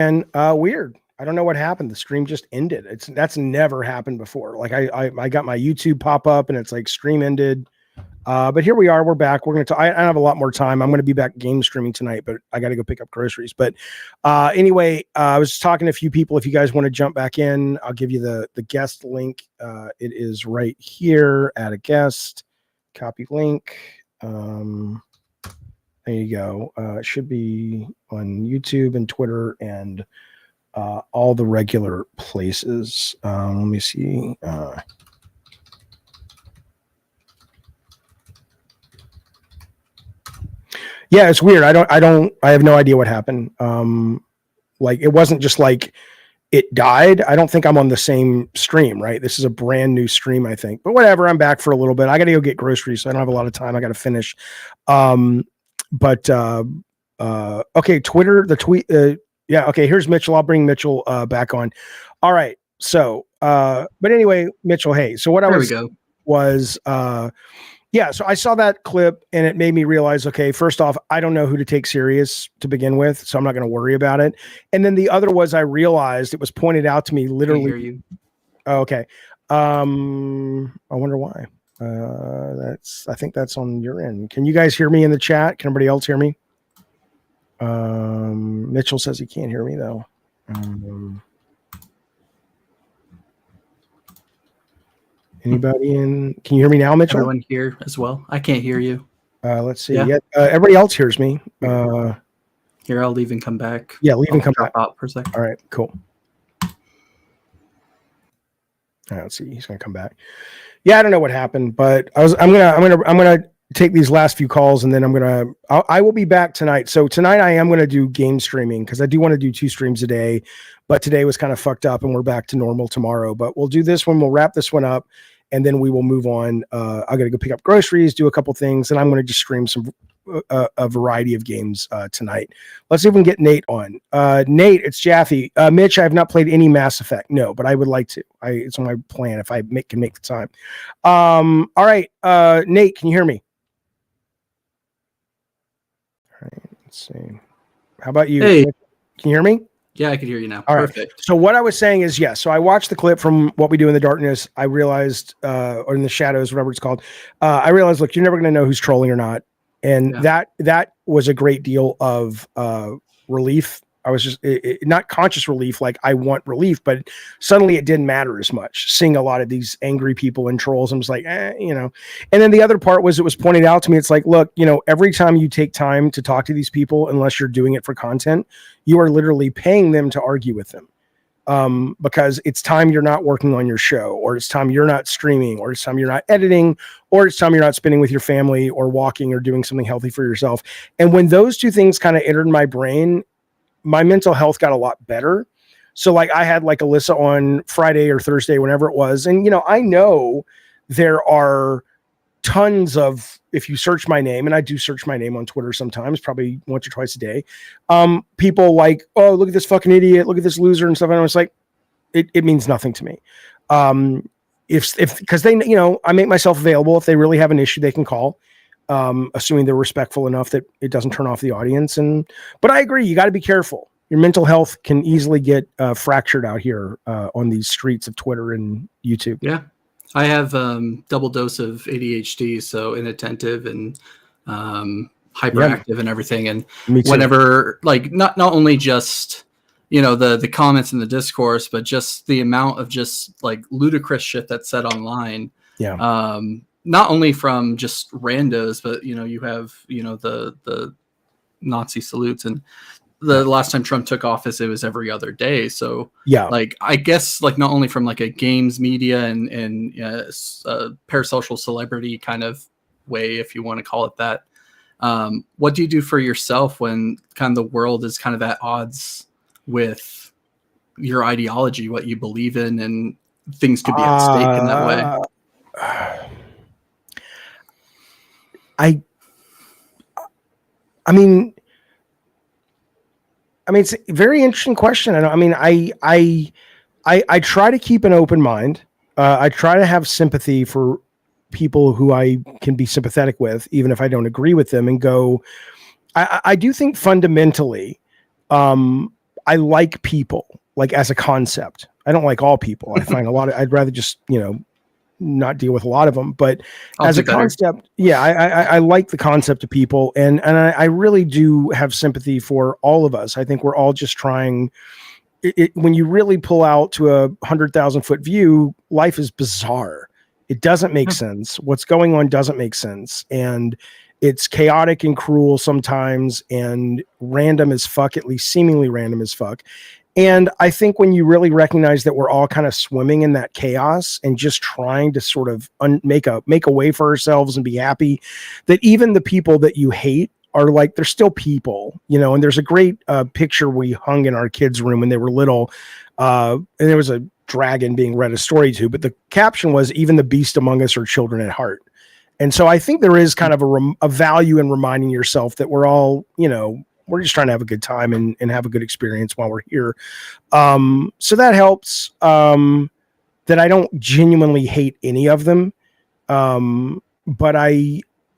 And weird. I don't know what happened. The stream just ended. That's never happened before. Like I got my YouTube pop up and it's like stream ended. But here we are. We're back. We're going to, I have a lot more time. I'm going to be back game streaming tonight, but I got to go pick up groceries. But anyway, I was talking to a few people. If you guys want to jump back in, I'll give you the guest link. It is right here. Add a guest, copy link. There you go. It should be on YouTube and Twitter and all the regular places. Let me see. Yeah, it's weird. I have no idea what happened. Like it wasn't just like it died. I don't think I'm on the same stream, right? This is a brand new stream, I think. But whatever, I'm back for a little bit. I got to go get groceries, so I don't have a lot of time. I got to finish. Okay, Twitter, the tweet. Yeah, okay, here's Mitchell. I'll bring Mitchell back on. All right. So, but anyway, Mitchell, hey. So what yeah, so I saw that clip and it made me realize, okay, first off, I don't know who to take serious to begin with, so I'm not going to worry about it. And then the other was I realized it was pointed out to me literally. I hear you. Oh, okay. I wonder why. I think that's on your end. Can you guys hear me in the chat? Can everybody else hear me? Mitchell says he can't hear me though. Anybody in? Can you hear me now, Mitchell? Everyone here as well. I can't hear you. Let's see. Yeah, everybody else hears me. Here, I'll leave and come back. Yeah, leave and come back. Out for a second. All right, cool. All right, let's see. He's gonna come back. Yeah, I don't know what happened, but I'm gonna take these last few calls and then I will be back tonight. So tonight I am going to do game streaming because I do want to do 2 streams a day, but today was kind of fucked up and we're back to normal tomorrow, but we'll do this one. We'll wrap this one up and then we will move on. I got to go pick up groceries, do a couple things, and I'm going to just stream a variety of games tonight. Let's see if we can get Nate on. Nate, it's Jaffe. Mitch, I have not played any Mass Effect. No, but I would like to. It's on my plan if I can make the time. All right, Nate, can you hear me? All right, let's see. How about you? Hey. Can you hear me? Yeah, I can hear you now. All Perfect. Right. So what I was saying is, yes. So I watched the clip from What We Do in the Darkness. I realized, or in the shadows, whatever it's called. I realized, look, you're never going to know who's trolling or not. And that was a great deal of relief. I was just not conscious relief, like I want relief, but suddenly it didn't matter as much. Seeing a lot of these angry people and trolls, I'm just like, you know. And then the other part was it was pointed out to me. It's like, look, you know, every time you take time to talk to these people, unless you're doing it for content, you are literally paying them to argue with them. Because it's time you're not working on your show, or it's time you're not streaming, or it's time you're not editing, or it's time you're not spending with your family or walking or doing something healthy for yourself. And when those two things kind of entered my brain, my mental health got a lot better. So like I had like Alyssa on Friday or Thursday, whenever it was. And, you know, I know there are tons of, if you search my name, and I do search my name on Twitter sometimes, probably once or twice a day, people like, oh, look at this fucking idiot, look at this loser and stuff. And I was like, it means nothing to me. Because they, you know, I make myself available. If they really have an issue, they can call. Assuming they're respectful enough that it doesn't turn off the audience. But I agree, you got to be careful. Your mental health can easily get fractured out here on these streets of Twitter and YouTube. Yeah, I have double dose of ADHD, so inattentive and hyperactive and everything. And whenever, like, not only just, you know, the comments in the discourse, but just the amount of just like ludicrous shit that's said online. Yeah. Not only from just randos, but, you know, you have, you know, the Nazi salutes, and the last time Trump took office, it was every other day. So yeah, like, I guess like not only from like a games media and parasocial celebrity kind of way, if you want to call it that. What do you do for yourself when kind of the world is kind of at odds with your ideology, what you believe in, and things could be at stake in that way? I mean, it's a very interesting question. I try to keep an open mind. I try to have sympathy for people who I can be sympathetic with, even if I don't agree with them, and go, I do think fundamentally, I I like people, like as a concept. I don't like all people. I find I'd rather just, not deal with a lot of them, but as a concept, I like the concept of people, and I really do have sympathy for all of us. I think we're all just trying. When you really pull out to 100,000 foot view, life is bizarre. It doesn't make sense. What's going on doesn't make sense, and it's chaotic and cruel sometimes, and random as fuck. At least seemingly random as fuck. And I think when you really recognize that we're all kind of swimming in that chaos and just trying to sort of make a way for ourselves and be happy, that even the people that you hate are like, they're still people, and there's a great picture we hung in our kids' room when they were little. And there was a dragon being read a story to, but the caption was, even the beast among us are children at heart. And so I think there is kind of a value in reminding yourself that we're all, we're just trying to have a good time and have a good experience while we're here. So that helps, that I don't genuinely hate any of them. But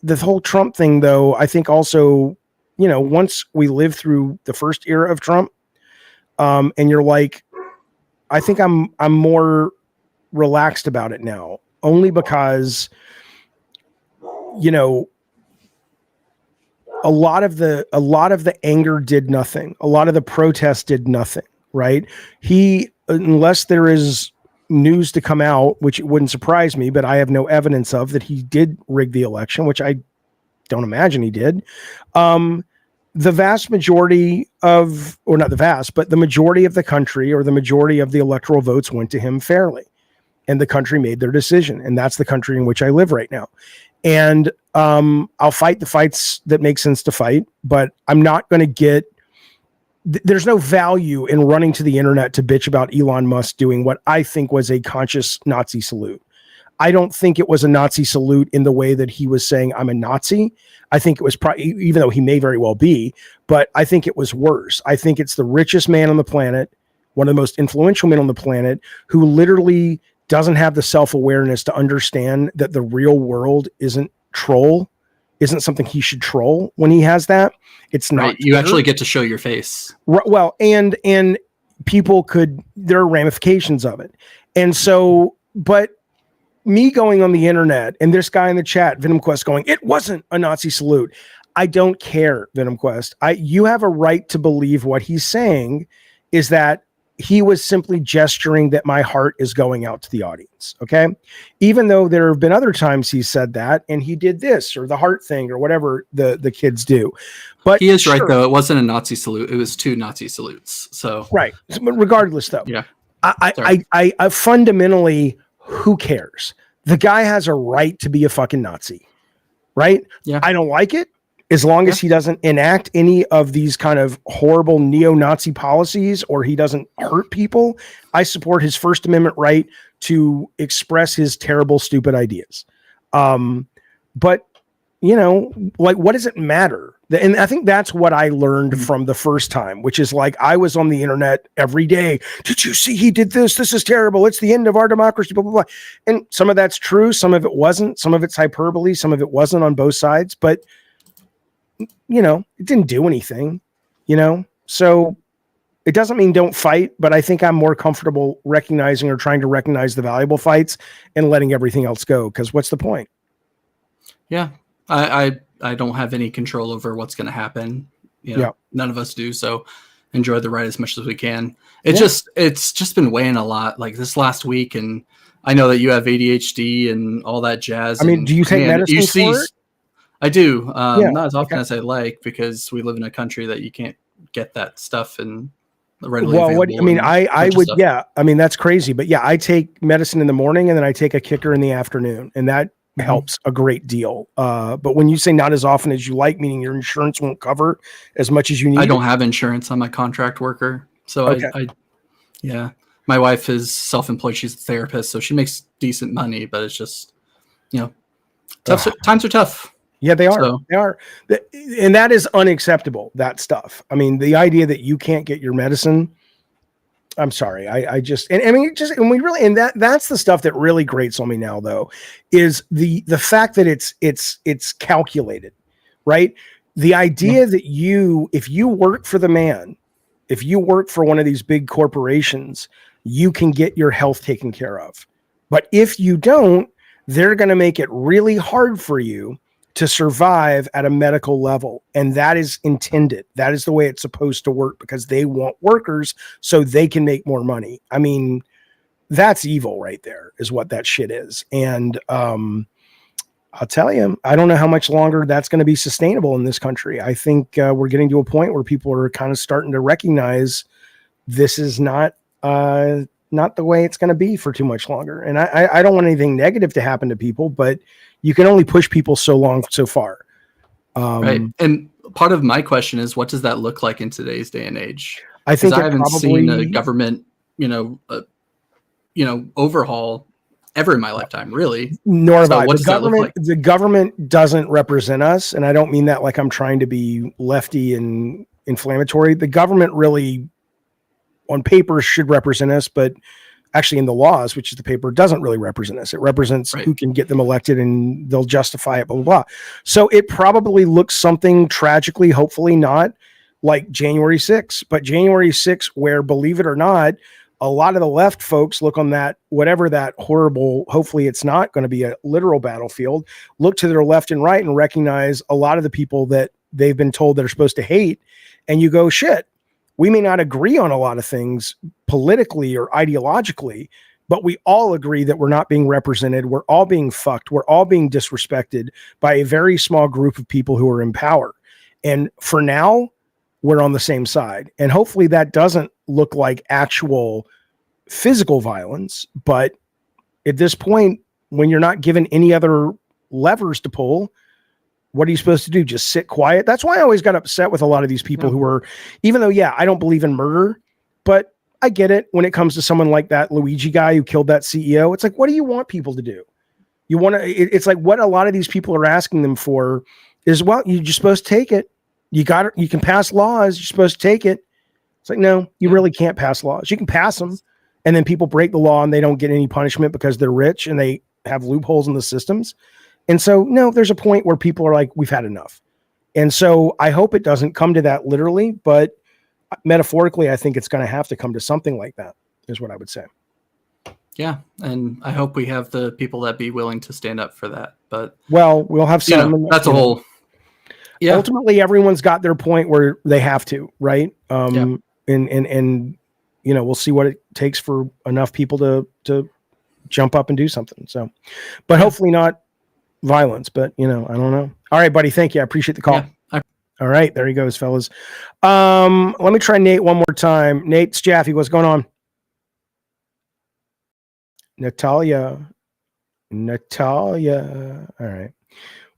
the whole Trump thing, though, I think also, once we live through the first era of Trump, and you're like, I think I'm more relaxed about it now, only because, a lot of the anger did nothing. A lot of the protests did nothing, right? Unless there is news to come out, which it wouldn't surprise me, but I have no evidence of that he did rig the election, which I don't imagine he did. The vast majority of, or not the vast, but the majority of the country, or the majority of the electoral votes went to him fairly, and the country made their decision. And that's the country in which I live right now. And I'll fight the fights that make sense to fight, but I'm not going to there's no value in running to the internet to bitch about Elon Musk doing what I think was a conscious Nazi salute. I don't think it was a Nazi salute in the way that he was saying, I'm a Nazi. I think it was probably, even though he may very well be, but I think it was worse. I think it's the richest man on the planet, one of the most influential men on the planet, who literally doesn't have the self-awareness to understand that the real world isn't something he should troll when he has that. It's not. Right. You actually get to show your face. Well, and people there are ramifications of it. And so, but me going on the internet and this guy in the chat, VenomQuest, going, it wasn't a Nazi salute. I don't care, VenomQuest. You have a right to believe what he's saying is that he was simply gesturing that my heart is going out to the audience. Okay. Even though there have been other times he said that, and he did this or the heart thing or whatever the kids do. But he is right, though. It wasn't a Nazi salute. It was 2 Nazi salutes. So, right. But regardless, though, yeah, I fundamentally, who cares? The guy has a right to be a fucking Nazi, right? Yeah. I don't like it. As long as he doesn't enact any of these kind of horrible neo-Nazi policies, or he doesn't hurt people, I support his First Amendment right to express his terrible, stupid ideas. But, what does it matter? And I think that's what I learned from the first time, which is like, I was on the internet every day. Did you see he did this? This is terrible. It's the end of our democracy, blah, blah, blah. And some of that's true. Some of it wasn't. Some of it's hyperbole. Some of it wasn't, on both sides. But it didn't do anything, so it doesn't mean don't fight, but I think I'm more comfortable recognizing or trying to recognize the valuable fights and letting everything else go. Cause what's the point? Yeah. I don't have any control over what's going to happen. None of us do. So enjoy the ride as much as we can. It's just been weighing a lot, like this last week. And I know that you have ADHD and all that jazz. I mean, do you take medicine for it? I do. Not as often as I like, because we live in a country that you can't get that stuff and readily available. I would, stuff. Yeah. I mean, that's crazy, but yeah, I take medicine in the morning and then I take a kicker in the afternoon, and that helps a great deal. But when you say not as often as you like, meaning your insurance won't cover as much as you need. I don't have insurance. I'm a contract worker. So okay. Yeah, my wife is self-employed. She's a therapist, so she makes decent money, but it's just, tough. Times are tough. Yeah, they are. So, they are. And that is unacceptable, that stuff. I mean, the idea that you can't get your medicine, I'm sorry. That's the stuff that really grates on me now, though, is the fact that it's calculated, right? The idea that if you work for the man, if you work for one of these big corporations, you can get your health taken care of. But if you don't, they're going to make it really hard for you to survive at a medical level. And that is intended. That is the way it's supposed to work, because they want workers so they can make more money. I mean, that's evil right there, is what that shit is. And I'll tell you, I don't know how much longer that's going to be sustainable in this country. I think we're getting to a point where people are kind of starting to recognize this is not the way it's going to be for too much longer. And I don't want anything negative to happen to people, but you can only push people so long, so far. Right. And part of my question is, what does that look like in today's day and age? I think I haven't seen a government, overhaul ever in my lifetime, really. Nor have I. The government doesn't represent us. And I don't mean that like I'm trying to be lefty and inflammatory. The government really, on paper, should represent us, but actually in the laws, which is the paper, doesn't really represent us. It represents who can get them elected, and they'll justify it, blah, blah, blah. So it probably looks something tragically, hopefully not, like January 6th. But January 6th, where, believe it or not, a lot of the left folks look on that, whatever that horrible, hopefully it's not going to be a literal battlefield, look to their left and right and recognize a lot of the people that they've been told they're supposed to hate. And you go, shit, we may not agree on a lot of things politically or ideologically, but we all agree that we're not being represented. We're all being fucked. We're all being disrespected by a very small group of people who are in power. And for now, we're on the same side. And hopefully that doesn't look like actual physical violence. But at this point, when you're not given any other levers to pull, what are you supposed to do? Just sit quiet? That's why I always got upset with a lot of these people who were, even though, I don't believe in murder, but I get it when it comes to someone like that Luigi guy who killed that CEO. It's like, what do you want people to do? You want to, it's like what a lot of these people are asking them for is, well, you're just supposed to take it. You can pass laws. You're supposed to take it. It's like, no, you really can't pass laws. You can pass them, and then people break the law and they don't get any punishment because they're rich and they have loopholes in the systems. And so, no, there's a point where people are like, we've had enough. And so I hope it doesn't come to that literally, but metaphorically, I think it's going to have to come to something like that, is what I would say. Yeah. And I hope we have the people that be willing to stand up for that. But, well, we'll have some. That's a whole. Yeah. Ultimately, everyone's got their point where they have to, right? And we'll see what it takes for enough people to jump up and do something. So, but hopefully not violence, but I don't know. All right, buddy. Thank you. I appreciate the call. Yeah. All right. There he goes, fellas. Let me try Nate one more time. Nate, Jaffe, what's going on? Natalia. All right.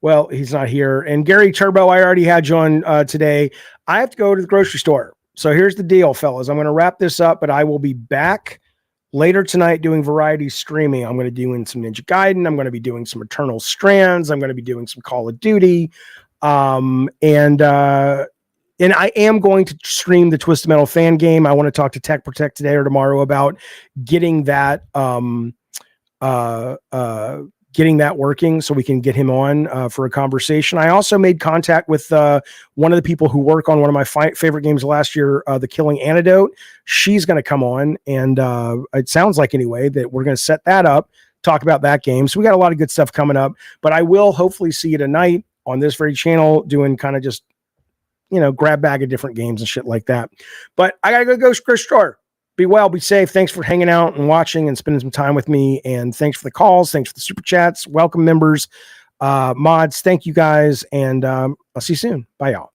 Well, he's not here. And Gary Turbo, I already had you on today. I have to go to the grocery store. So here's the deal, fellas. I'm going to wrap this up, but I will be back later tonight doing variety streaming. I'm going to be doing some Ninja Gaiden. I'm going to be doing some Eternal Strands. I'm going to be doing some Call of Duty. And I am going to stream the Twisted Metal fan game. I want to talk to Tech Protect today or tomorrow about getting that working so we can get him on for a conversation. I also made contact with one of the people who work on one of my favorite games last year, The Killing Antidote. She's going to come on, and it sounds like anyway that we're going to set that up, talk about that game. So we got a lot of good stuff coming up, but I will hopefully see you tonight on this very channel doing kind of just, grab bag of different games and shit like that. But I got to go to the grocery store. Be well, be safe. Thanks for hanging out and watching and spending some time with me. And thanks for the calls. Thanks for the super chats. Welcome members, mods. Thank you guys. And I'll see you soon. Bye y'all.